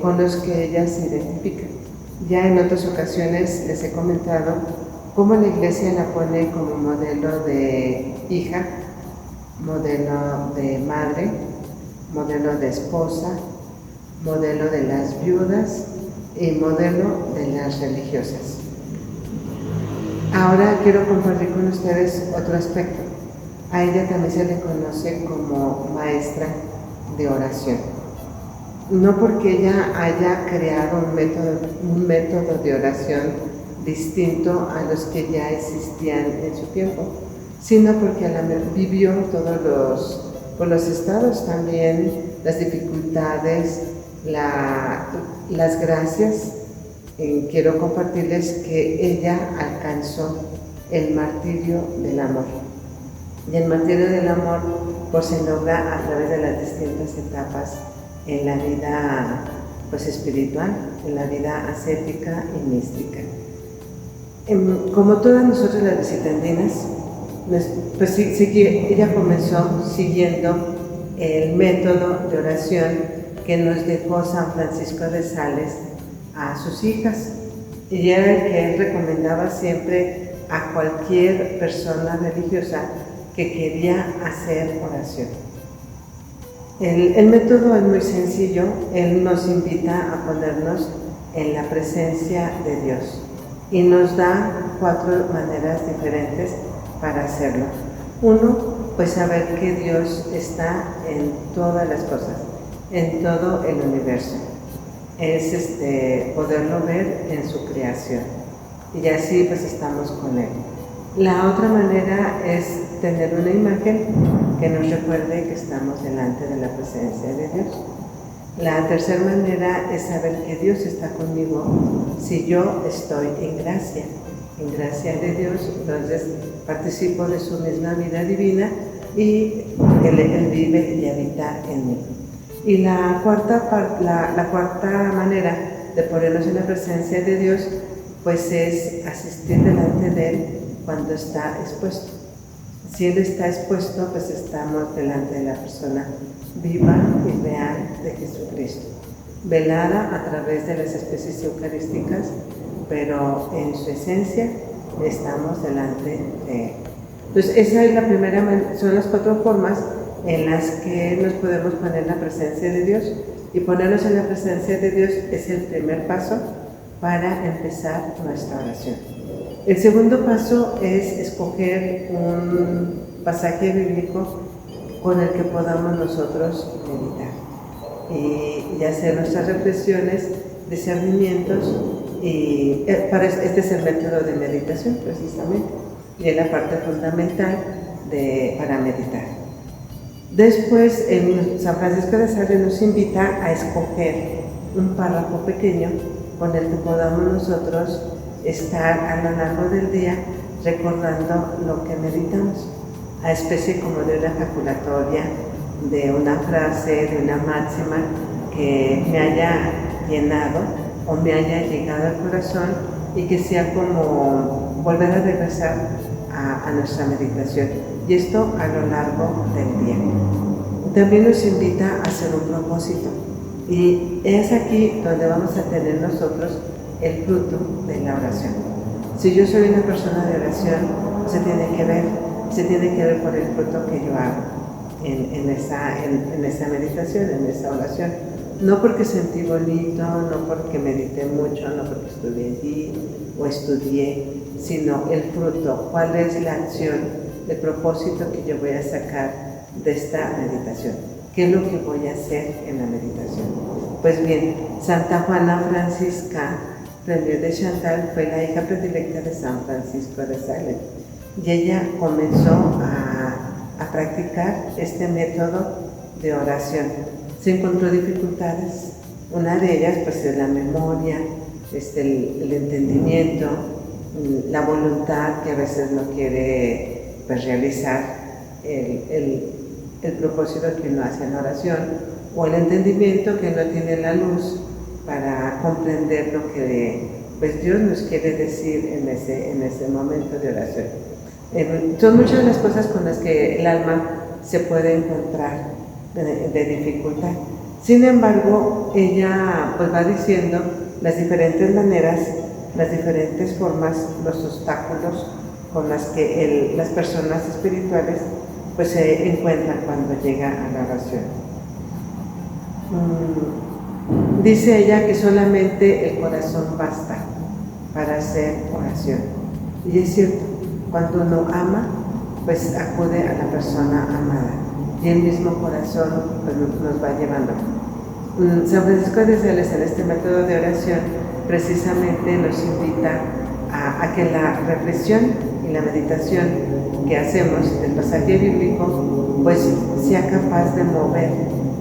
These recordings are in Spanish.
con los que ella se identifica. Ya en otras ocasiones les he comentado cómo la Iglesia la pone como modelo de hija, modelo de madre, modelo de esposa, modelo de las viudas y modelo de las religiosas. Ahora quiero compartir con ustedes otro aspecto. A ella también se le conoce como maestra de oración. No porque ella haya creado un método de oración distinto a los que ya existían en su tiempo, sino porque vivió todos los estados también, las dificultades, las gracias. Quiero compartirles que ella alcanzó el martirio del amor. Y el martirio del amor pues se logra a través de las distintas etapas en la vida pues espiritual, en la vida ascética y mística. Como todas nosotros las visitandinas, pues ella comenzó siguiendo el método de oración que nos dejó San Francisco de Sales a sus hijas, y era el que él recomendaba siempre a cualquier persona religiosa que quería hacer oración. El método es muy sencillo. Él nos invita a ponernos en la presencia de Dios y nos da 4 maneras diferentes para hacerlo. Uno, pues saber que Dios está en todas las cosas, en todo el universo. Es poderlo ver en su creación, y así pues estamos con Él. La otra manera es tener una imagen que nos recuerde que estamos delante de la presencia de Dios. La tercera manera es saber que Dios está conmigo si yo estoy en gracia de Dios. Entonces participo de su misma vida divina y Él vive y habita en mí. Y la cuarta manera de ponernos en la presencia de Dios pues es asistir delante de Él cuando está expuesto. Si Él está expuesto, pues estamos delante de la persona viva y real de Jesucristo, velada a través de las especies eucarísticas, pero en su esencia estamos delante de Él. Entonces esa es la primera, son las 4 formas en las que nos podemos poner en la presencia de Dios, y ponernos en la presencia de Dios es el primer paso para empezar nuestra oración. El segundo paso es escoger un pasaje bíblico con el que podamos nosotros meditar y hacer nuestras reflexiones, discernimientos, y este es el método de meditación precisamente, y es la parte fundamental para meditar. Después, San Francisco de Sales nos invita a escoger un párrafo pequeño con el que podamos nosotros estar a lo largo del día recordando lo que meditamos, a especie como de una ejaculatoria, de una frase, de una máxima que me haya llenado o me haya llegado al corazón, y que sea como volver a regresar a nuestra meditación, y esto a lo largo del día. También nos invita a hacer un propósito, y es aquí donde vamos a tener nosotros el fruto de la oración. Si yo soy una persona de oración, se tiene que ver por el fruto que yo hago en esa meditación, en esa oración. No porque sentí bonito, no porque medité mucho, no porque estuve allí o estudié, sino el fruto. ¿Cuál es la acción, el propósito que yo voy a sacar de esta meditación? ¿Qué es lo que voy a hacer en la meditación? Pues bien, Santa Juana Francisca, Premio de Chantal, fue la hija predilecta de San Francisco de Sales, y ella comenzó a practicar este método de oración. Se encontró dificultades. Una de ellas pues es la memoria, el entendimiento, la voluntad que a veces no quiere pues realizar el propósito que uno hace en oración, o el entendimiento que no tiene la luz para comprender lo que pues Dios nos quiere decir en ese momento de oración. Son muchas las cosas con las que el alma se puede encontrar de dificultad. Sin embargo, ella pues va diciendo las diferentes maneras, las diferentes formas, los obstáculos con las que las personas espirituales pues se encuentran cuando llega a la oración. Dice ella que solamente el corazón basta para hacer oración. Y es cierto, cuando uno ama, pues acude a la persona amada. Y el mismo corazón pues, nos va llevando. San Francisco de Sales, en este método de oración, precisamente nos invita a que la reflexión y la meditación que hacemos del pasaje bíblico, pues sea capaz de mover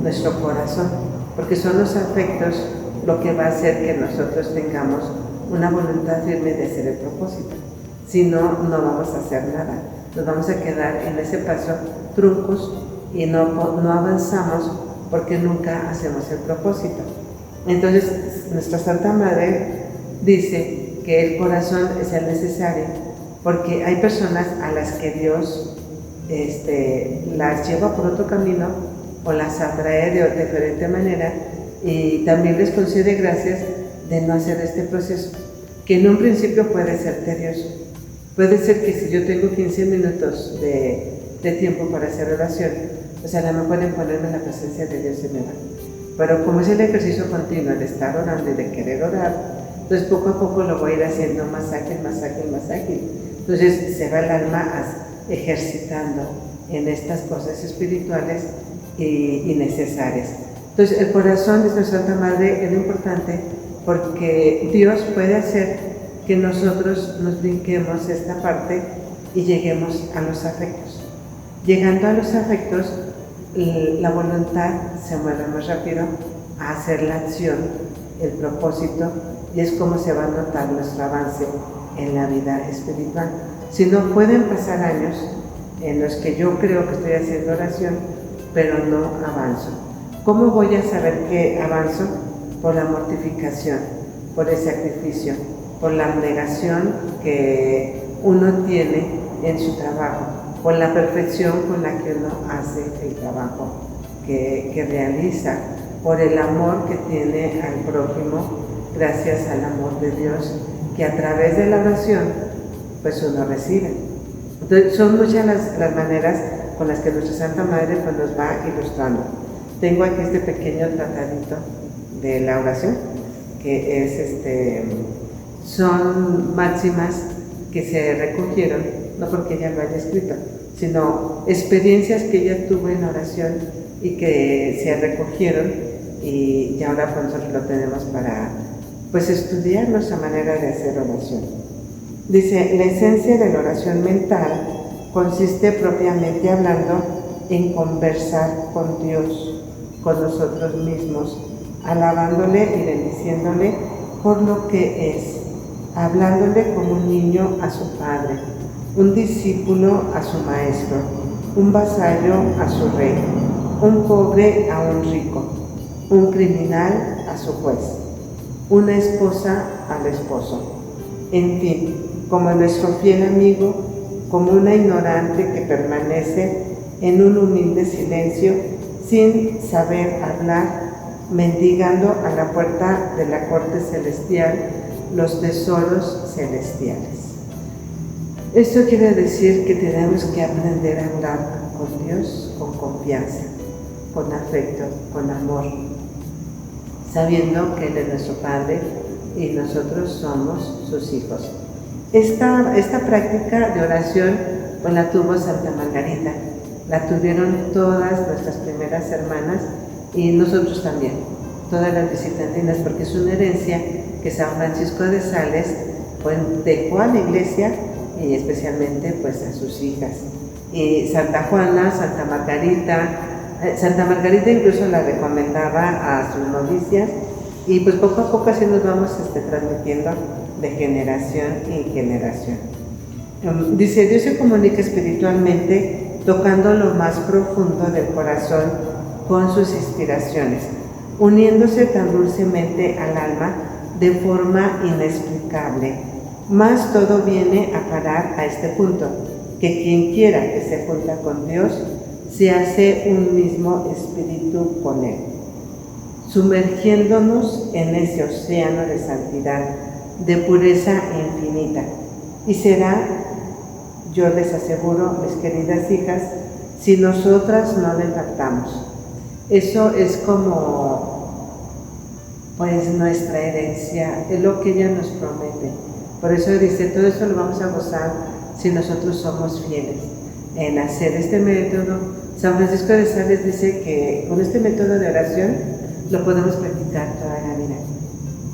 nuestro corazón, porque son los afectos lo que va a hacer que nosotros tengamos una voluntad firme de hacer el propósito. Si no, no vamos a hacer nada, nos vamos a quedar en ese paso truncos y no avanzamos porque nunca hacemos el propósito. Entonces, nuestra Santa Madre dice que el corazón es el necesario, porque hay personas a las que Dios las lleva por otro camino o las atrae de diferente manera y también les concede gracias de no hacer este proceso, que en un principio puede ser tedioso. Puede ser que si yo tengo 15 minutos de tiempo para hacer oración, pues a lo mejor en ponerme en la presencia de Dios se me va. Pero como es el ejercicio continuo de estar orando y de querer orar, entonces poco a poco lo voy a ir haciendo más ágil, más ágil, más ágil. Entonces se va el alma ejercitando en estas cosas espirituales y necesarias. Entonces el corazón de nuestra Santa Madre es lo importante, porque Dios puede hacer que nosotros nos brinquemos esta parte y lleguemos a los afectos. Llegando a los afectos, la voluntad se mueve más rápido a hacer la acción, el propósito, y es como se va a notar nuestro avance en la vida espiritual. Si no, pueden pasar años en los que yo creo que estoy haciendo oración, pero no avanzo. ¿Cómo voy a saber que avanzo? Por la mortificación, por el sacrificio, por la abnegación que uno tiene en su trabajo, por la perfección con la que uno hace el trabajo que realiza, por el amor que tiene al prójimo, gracias al amor de Dios, que a través de la oración, pues uno recibe. Entonces, son muchas las maneras con las que nuestra Santa Madre pues, nos va ilustrando. Tengo aquí este pequeño tratadito de la oración, que es son máximas que se recogieron, no porque ella lo haya escrito, sino experiencias que ella tuvo en oración y que se recogieron y ahora pues nosotros lo tenemos para pues estudiar nuestra manera de hacer oración. Dice, la esencia de la oración mental consiste propiamente hablando en conversar con Dios, con nosotros mismos, alabándole y bendiciéndole por lo que es, hablándole como un niño a su padre, un discípulo a su maestro, un vasallo a su rey, un pobre a un rico, un criminal a su juez, una esposa al esposo. En fin, como nuestro fiel amigo, como una ignorante que permanece en un humilde silencio sin saber hablar, mendigando a la puerta de la corte celestial los tesoros celestiales. Esto quiere decir que tenemos que aprender a hablar con Dios con confianza, con afecto, con amor, sabiendo que Él es nuestro Padre y nosotros somos sus hijos. Esta práctica de oración pues la tuvo Santa Margarita, la tuvieron todas nuestras primeras hermanas y nosotros también, todas las visitantinas, porque es una herencia que San Francisco de Sales pues, dejó a la iglesia y especialmente pues a sus hijas. Y Santa Juana, Santa Margarita incluso la recomendaba a sus novicias y pues poco a poco así nos vamos transmitiendo de generación en generación. Dice, Dios se comunica espiritualmente tocando lo más profundo del corazón con sus inspiraciones, uniéndose tan dulcemente al alma de forma inexplicable. Mas todo viene a parar a este punto, que quien quiera que se junta con Dios, se hace un mismo espíritu con Él. sumergiéndonos en ese océano de santidad, de pureza infinita. Y será, yo les aseguro, mis queridas hijas, si nosotras no le faltamos. Eso es como, pues, nuestra herencia, es lo que ella nos promete. Por eso dice, todo esto lo vamos a gozar si nosotros somos fieles en hacer este método. San Francisco de Sales dice que con este método de oración lo podemos practicar toda la vida,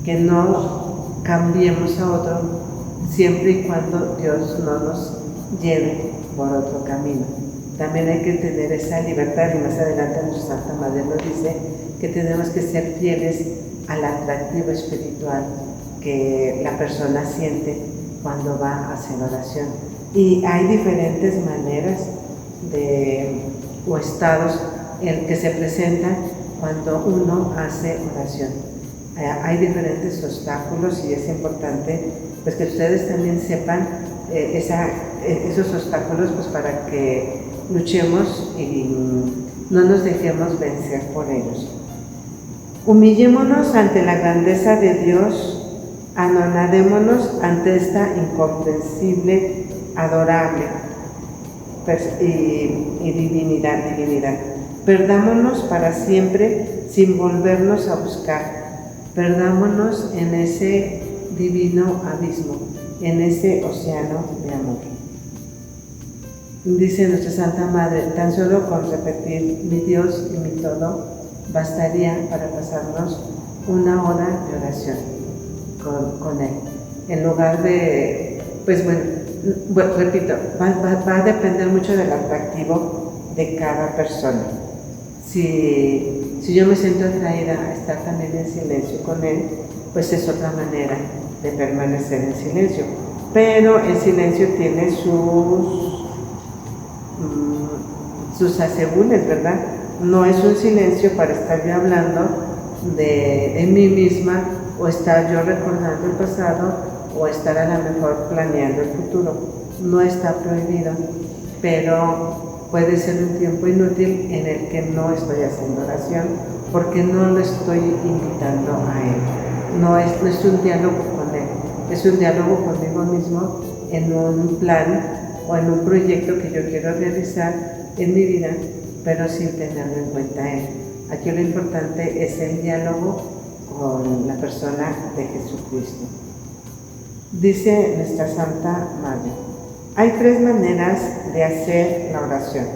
que no cambiemos a otro siempre y cuando Dios no nos lleve por otro camino. También hay que tener esa libertad, y más adelante nuestra Santa Madre nos dice que tenemos que ser fieles al atractivo espiritual que la persona siente cuando va a hacer oración. Y hay diferentes maneras o estados en que se presentan cuando uno hace oración. Hay diferentes obstáculos y es importante pues que ustedes también sepan esos obstáculos, pues para que luchemos y no nos dejemos vencer por ellos. Humillémonos ante la grandeza de Dios, anonadémonos ante esta incomprensible, adorable y divinidad. Perdámonos para siempre sin volvernos a buscar. Perdámonos en ese divino abismo, en ese océano de amor. Dice nuestra Santa Madre, tan solo con repetir mi Dios y mi todo, bastaría para pasarnos una hora de oración con Él. En lugar de, pues bueno, repito, va a depender mucho del atractivo de cada persona. Si yo me siento atraída a estar también en silencio con Él, pues es otra manera de permanecer en silencio. Pero el silencio tiene sus asegúnes, ¿verdad? No es un silencio para estar yo hablando de mí misma, o estar yo recordando el pasado, o estar a lo mejor planeando el futuro. No está prohibido, pero puede ser un tiempo inútil en el que no estoy haciendo oración, porque no lo estoy invitando a Él. No es un diálogo con Él, es un diálogo conmigo mismo en un plan o en un proyecto que yo quiero realizar en mi vida, pero sin tenerlo en cuenta a Él. Aquí lo importante es el diálogo con la persona de Jesucristo. Dice nuestra Santa Madre, hay 3 maneras de hacer la oración.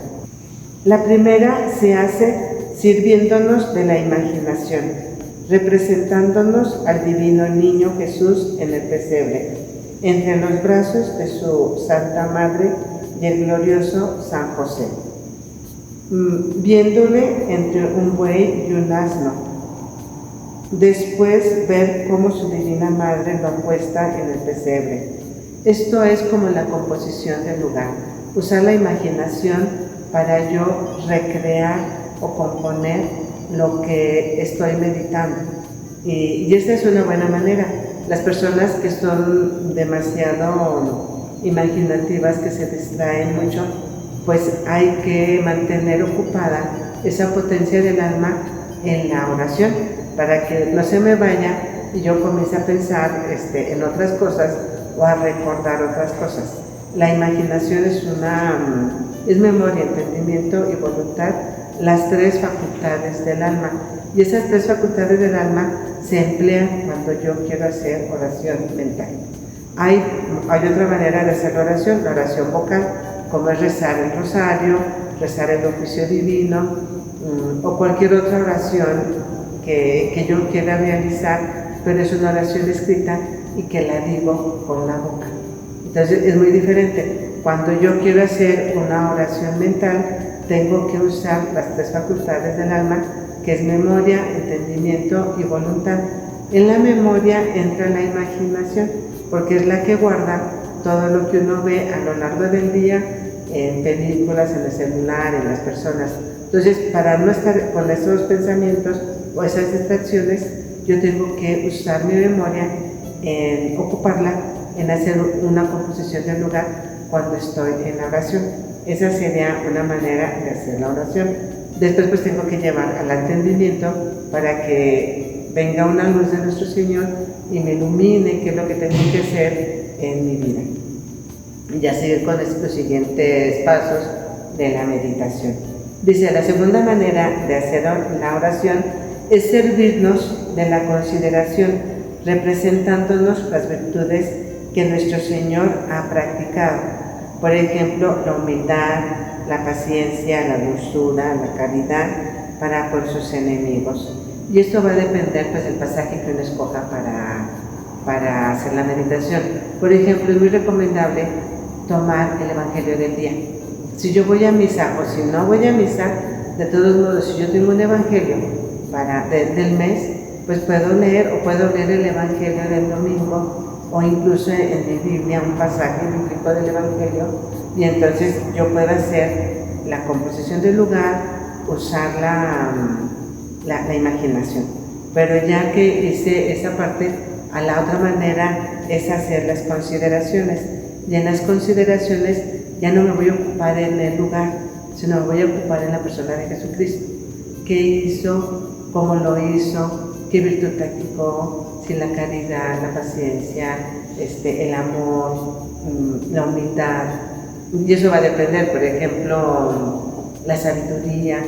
La primera se hace sirviéndonos de la imaginación, representándonos al divino niño Jesús en el pesebre, entre los brazos de su Santa Madre y el glorioso San José, viéndole entre un buey y un asno. Después ver cómo su divina Madre lo acuesta en el pesebre. Esto es como la composición del lugar, usar la imaginación para yo recrear o componer lo que estoy meditando. Y esta es una buena manera. Las personas que son demasiado imaginativas, que se distraen mucho, pues hay que mantener ocupada esa potencia del alma en la oración, para que no se me vaya y yo comience a pensar en otras cosas o a recordar otras cosas. La imaginación es memoria, entendimiento y voluntad, las 3 facultades del alma. Y esas 3 facultades del alma se emplean cuando yo quiero hacer oración mental. Hay otra manera de hacer la oración vocal, como es rezar el rosario, rezar el oficio divino, o cualquier otra oración que yo quiera realizar, pero es una oración escrita y que la digo con la boca. Entonces es muy diferente. Cuando yo quiero hacer una oración mental, tengo que usar las 3 facultades del alma, que es memoria, entendimiento y voluntad. En la memoria entra la imaginación, porque es la que guarda todo lo que uno ve a lo largo del día, en películas, en el celular, en las personas. Entonces, para no estar con esos pensamientos o esas distracciones, yo tengo que usar mi memoria, en ocuparla en hacer una composición del lugar cuando estoy en la oración. Esa sería una manera de hacer la oración. Después pues tengo que llevar al entendimiento para que venga una luz de nuestro Señor y me ilumine qué es lo que tengo que hacer en mi vida. Y ya seguir con los siguientes pasos de la meditación. Dice, la segunda manera de hacer la oración es servirnos de la consideración, representándonos las virtudes que nuestro Señor ha practicado. Por ejemplo, la humildad, la paciencia, la dulzura, la caridad para con sus enemigos. Y esto va a depender pues del pasaje que uno escoja para hacer la meditación. Por ejemplo, es muy recomendable tomar el Evangelio del día. Si yo voy a misa o si no voy a misa, de todos modos, si yo tengo un Evangelio del mes, pues puedo leer el Evangelio del domingo o incluso en mi Biblia un pasaje bíblico del Evangelio, y entonces yo puedo hacer la composición del lugar, usar la imaginación. Pero ya que hice esa parte, a la otra manera es hacer las consideraciones. Y en las consideraciones ya no me voy a ocupar en el lugar, sino me voy a ocupar en la persona de Jesucristo. ¿Qué hizo? ¿Cómo lo hizo? ¿Qué virtud practicó? Si la caridad, la paciencia, el amor, la humildad. Y eso va a depender, por ejemplo, la sabiduría.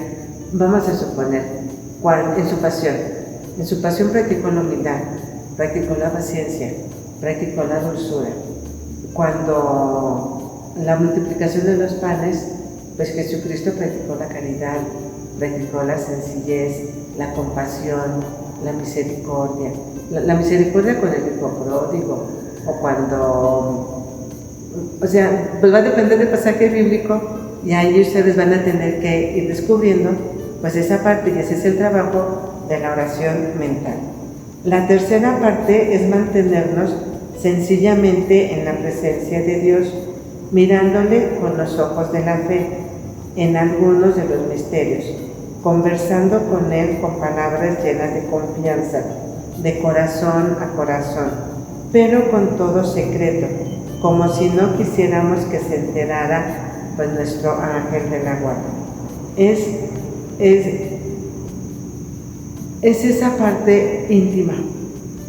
Vamos a suponer, en su pasión practicó la humildad, practicó la paciencia, practicó la dulzura. Cuando la multiplicación de los panes, pues Jesucristo practicó la caridad, practicó la sencillez, la compasión, la misericordia. La misericordia con el hijo pródigo, o cuando, pues va a depender del pasaje bíblico, y ahí ustedes van a tener que ir descubriendo pues esa parte, y ese es el trabajo de la oración mental. La tercera parte es mantenernos sencillamente en la presencia de Dios, mirándole con los ojos de la fe en algunos de los misterios, conversando con Él con palabras llenas de confianza, de corazón a corazón, pero con todo secreto, como si no quisiéramos que se enterara pues nuestro ángel de la guarda. Es esa parte íntima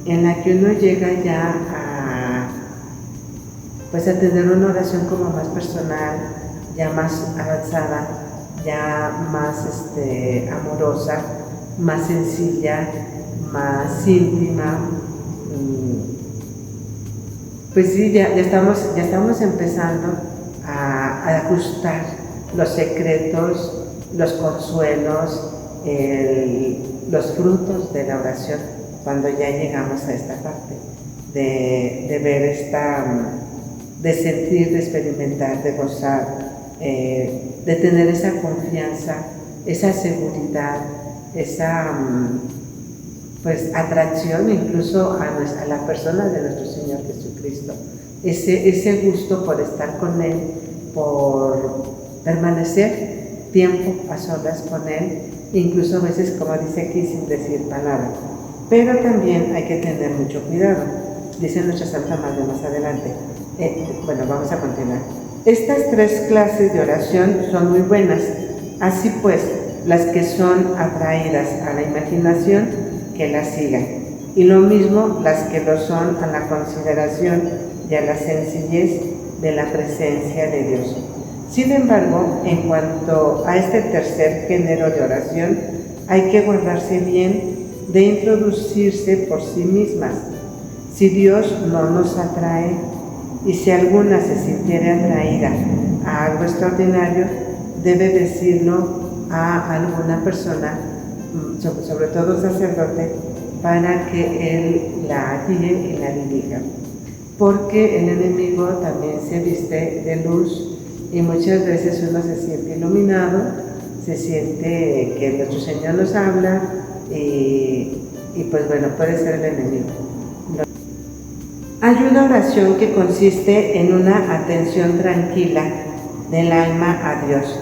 en la que uno llega ya a tener una oración como más personal, ya más avanzada, ya más amorosa, más sencilla, más íntima. Pues sí, ya estamos empezando a ajustar los secretos, los consuelos, los frutos de la oración, cuando ya llegamos a esta parte de ver de sentir, de experimentar, de gozar, de tener esa confianza, esa seguridad, esa pues atracción incluso a la persona de nuestro Señor Jesucristo, ese gusto por estar con Él, por permanecer tiempo a solas con Él, incluso a veces, como dice aquí, sin decir palabra. Pero también hay que tener mucho cuidado, dice nuestra Santa Madre más adelante. Bueno, vamos a continuar. Estas tres clases de oración son muy buenas, así pues, las que son atraídas a la imaginación, que las sigan, y lo mismo las que lo son a la consideración y a la sencillez de la presencia de Dios. Sin embargo, en cuanto a este tercer género de oración, hay que guardarse bien de introducirse por sí mismas. Si Dios no nos atrae, y si alguna se sintiera atraída a algo extraordinario, debe decirlo a alguna persona, sobre todo un sacerdote, para que él la guíe y la dirija. Porque el enemigo también se viste de luz, y muchas veces uno se siente iluminado, se siente que nuestro Señor nos habla, y pues bueno, puede ser el enemigo. Hay una oración que consiste en una atención tranquila del alma a Dios,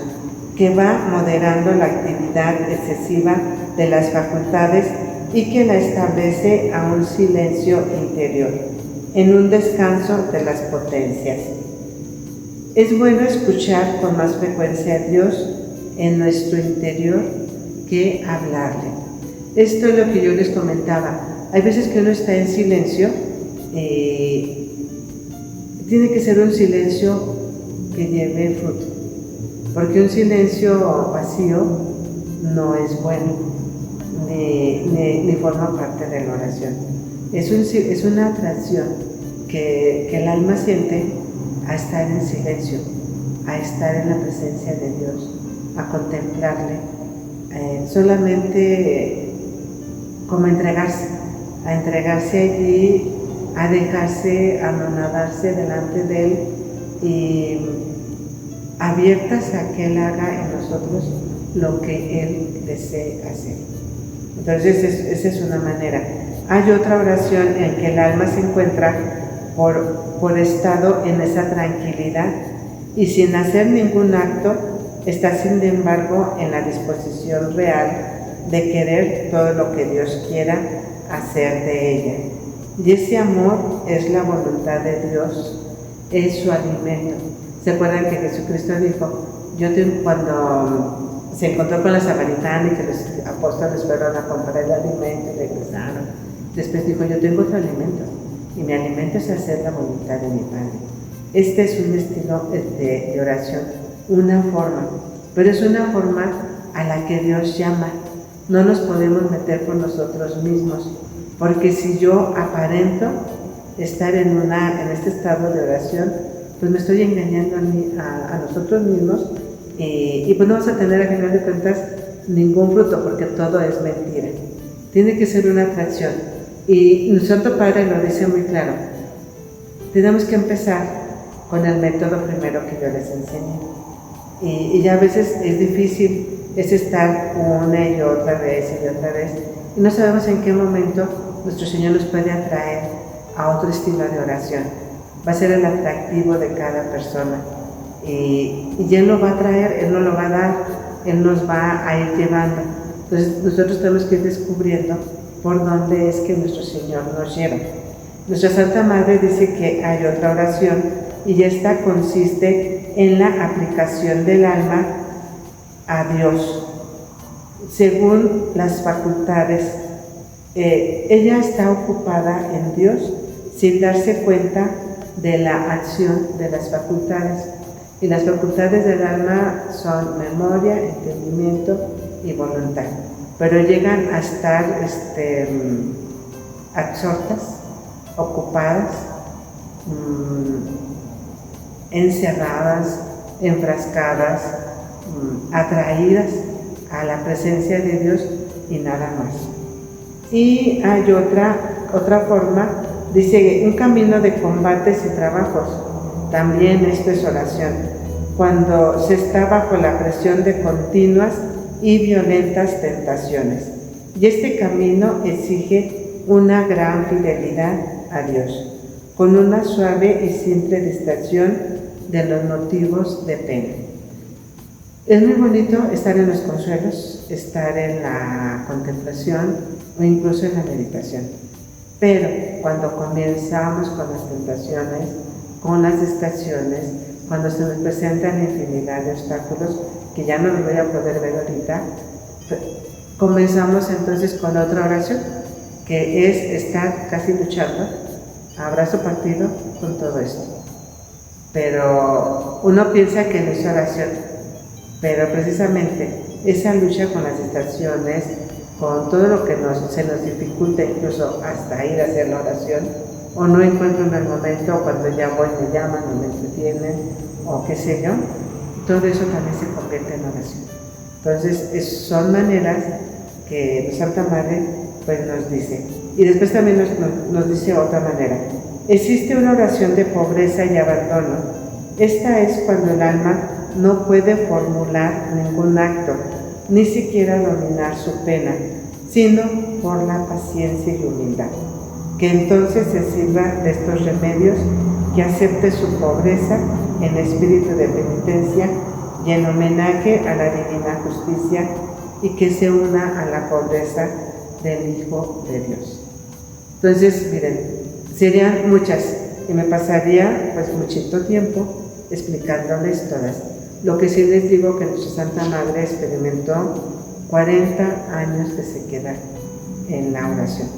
que va moderando la actividad excesiva de las facultades y que la establece a un silencio interior, en un descanso de las potencias. Es bueno escuchar con más frecuencia a Dios en nuestro interior que hablarle. Esto es lo que yo les comentaba. Hay veces que uno está en silencio, tiene que ser un silencio que lleve fruto, porque un silencio vacío no es bueno, ni forma parte de la oración. Es una atracción que el alma siente a estar en silencio, a estar en la presencia de Dios, a contemplarle, solamente como entregarse allí, a dejarse anonadarse delante de Él y abiertas a que Él haga en nosotros lo que Él desee hacer. Entonces esa es una manera. Hay otra oración en que el alma se encuentra por estado en esa tranquilidad y sin hacer ningún acto está sin embargo en la disposición real de querer todo lo que Dios quiera hacer de ella. Y ese amor es la voluntad de Dios, es su alimento. ¿Se acuerdan que Jesucristo dijo, cuando se encontró con la samaritana y que los apóstoles fueron a comprar el alimento y regresaron? Después dijo, yo tengo otro alimento, y mi alimento es hacer la voluntad de mi Padre. Este es un estilo de oración, una forma, pero es una forma a la que Dios llama. No nos podemos meter por nosotros mismos, porque si yo aparento estar en este estado de oración, pues me estoy engañando a nosotros mismos y pues no vamos a tener, a final de cuentas, ningún fruto, porque todo es mentira. Tiene que ser una atracción. Y el Santo Padre lo dice muy claro. Tenemos que empezar con el método primero que yo les enseñé. Y ya a veces es difícil, es estar una y otra vez, y no sabemos en qué momento nuestro Señor nos puede atraer a otro estilo de oración. Va a ser el atractivo de cada persona. Y Él lo va a traer, Él nos lo va a dar, Él nos va a ir llevando. Entonces nosotros tenemos que ir descubriendo por dónde es que nuestro Señor nos lleva. Nuestra Santa Madre dice que hay otra oración y esta consiste en la aplicación del alma a Dios según las facultades. Ella está ocupada en Dios sin darse cuenta de la acción de las facultades. Y las facultades del alma son memoria, entendimiento y voluntad. Pero llegan a estar absortas, ocupadas, encerradas, enfrascadas, atraídas a la presencia de Dios y nada más. Y hay otra forma, dice, un camino de combates y trabajos. También esto es oración, cuando se está bajo la presión de continuas y violentas tentaciones. Y este camino exige una gran fidelidad a Dios, con una suave y simple distracción de los motivos de pena. Es muy bonito estar en los consuelos, estar en la contemplación o incluso en la meditación. Pero cuando comenzamos con las tentaciones, con las distracciones, cuando se nos presentan infinidad de obstáculos, que ya no los voy a poder ver ahorita, comenzamos entonces con otra oración, que es estar casi luchando, a brazo partido, con todo esto. Pero uno piensa que no es oración, pero precisamente esa lucha con las distracciones, con todo lo que se nos dificulta incluso hasta ir a hacer la oración, o no encuentro en el momento, o cuando ya voy me llaman o me entretienen, o qué sé yo, todo eso también se convierte en oración. Entonces son maneras que Santa Madre pues nos dice. Y después también nos dice otra manera. Existe una oración de pobreza y abandono. Esta es cuando el alma no puede formular ningún acto, ni siquiera dominar su pena, sino por la paciencia y humildad. Que entonces se sirva de estos remedios, que acepte su pobreza en espíritu de penitencia y en homenaje a la divina justicia, y que se una a la pobreza del Hijo de Dios. Entonces, miren, serían muchas, y me pasaría pues muchito tiempo explicándoles todas. Lo que sí les digo que nuestra Santa Madre experimentó 40 años de sequedad en la oración.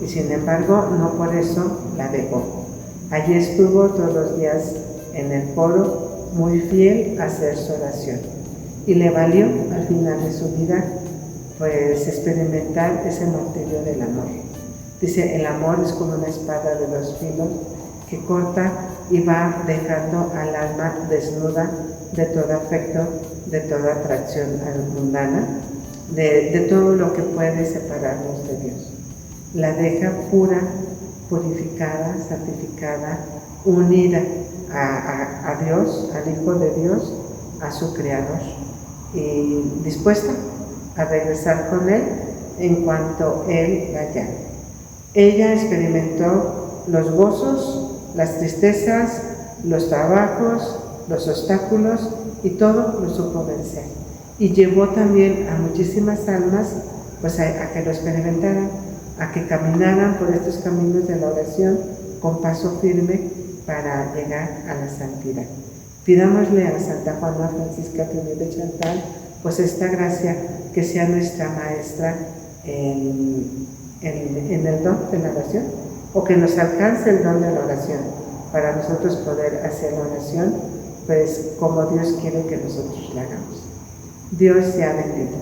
Y sin embargo, no por eso la dejó. Allí estuvo todos los días en el foro, muy fiel a hacer su oración. Y le valió al final de su vida, pues, experimentar ese martirio del amor. Dice, el amor es como una espada de dos filos que corta y va dejando al alma desnuda de todo afecto, de toda atracción mundana, de todo lo que puede separarnos de Dios. La deja pura, purificada, santificada, unida a Dios, al Hijo de Dios, a su Creador, y dispuesta a regresar con Él en cuanto Él la llame. Ella experimentó los gozos, las tristezas, los trabajos, los obstáculos, y todo lo supo vencer. Y llevó también a muchísimas almas pues a que lo experimentaran, a que caminaran por estos caminos de la oración con paso firme para llegar a la santidad. Pidámosle a Santa Juana Francisca de Chantal pues esta gracia, que sea nuestra maestra en el don de la oración, o que nos alcance el don de la oración para nosotros poder hacer la oración pues como Dios quiere que nosotros la hagamos. Dios sea bendito.